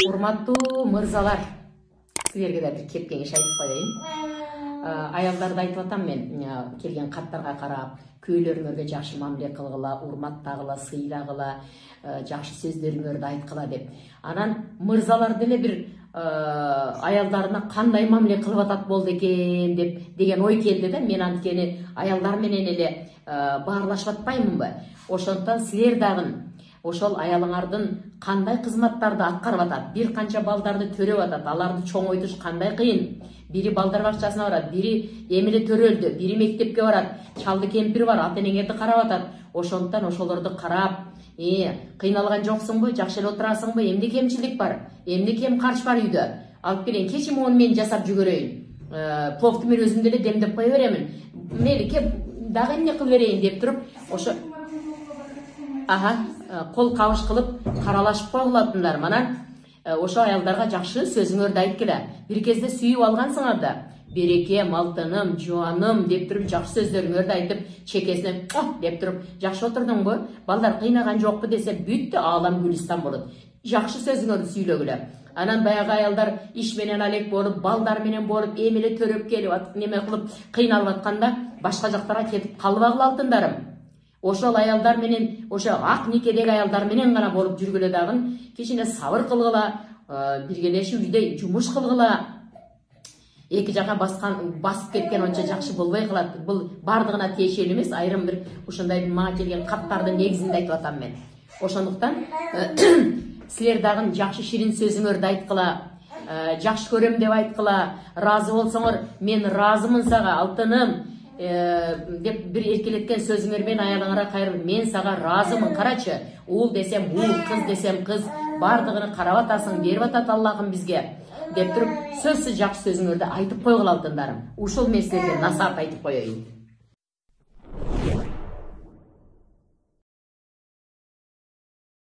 Урматтуу мырзалар, силерге да бир кеп кеңеш айтып коеюн. Аялдарды айтып атам мен, келген каттарга карап, күйөөлөрүңөргө жакшы мамиле кылгыла, урматтагыла, сыйлагыла, жакшы сөздөрүңөрдү айткыла деп. Анан мырзалар деле бир аялдарына кандай мамиле кылып атат болду экен деп деген ой келди да. Мен анткени аялдар менен эле баарлашып атпаймынбы? Ошондон силер дагы ошол аялыңардын кандай кызматтарды аткарып атат, бир канча балдарды төрөп атат, аларды чоңойтуш кандай кыйын. Бири балдар бакчасына барат, бири эмеле төрөлдү, бири мектепке барат, чалды кемпир бар, ата энеңерди карап атат. Ошондон ошолорду карап, кыйналган жоксуңбу, жакшы эле отурасыңбы, эмне кемчилик бар, эмне кем карч бар үйдө, алып берейин, кечи муну мен жасап жүгөрөйүн, пловду мен өзүм деле демдеп кое беремин, мейли кеп дагы эмне кылып берейин деп туруп, ошо кол кабыш кылып каралашып койгулатындар. Манан ошо аялдарга жакшы сөзүңөрдү айткыла. Бир кезде сүйүп алгансыңар да, берекем, алтыным, жуаным деп туруп жакшы сөздөрүңөрдү айтып, чекесине деп туруп, жакшы отурдуңбу, балдар кыйнаган жокпу десе, бүттү аалам гүлистан болот. Жакшы сөзүңөрдү сүйлөгүлө. Анан баягы аялдар иш менен алек болуп, балдар менен болуп, эмеле төрөп келип, неме кылып кыйналып атканда, башка жактарга кетип калбагыла алтындарым. Ошол аялдар менен, ошо ак никедеги аялдар менен гана болуп жүргүлө дагы, кичине сабыр кылгыла, биргелешип үйдө жумуш кылгыла. Эки жака басып кеткен онча жакшы болбой калат. Бул бардыгына тиешелүү эмес, айрым бир ушундай мага келген каттардын негизинде айтып атам мен. Ошондуктан силер дагы жакшы ширин сөзүңөрдү айткыла, жакшы көрөм деп айткыла, ыраазы болсоңор, мен ыраазымын сага, алтыным деп бир эркелеткен сөзүңөр менен аялыңарга кайрылып, мен сага ыраазымын, карачы, уул десем уул, кыз десем кыз, бардыгын карап атасың, берип атат Аллахым бизге деп туруп, сөзсүз жакшы сөзүңөрдү айтып койгула алтындарым. Ушул мен силерге насаат айтып коеюн.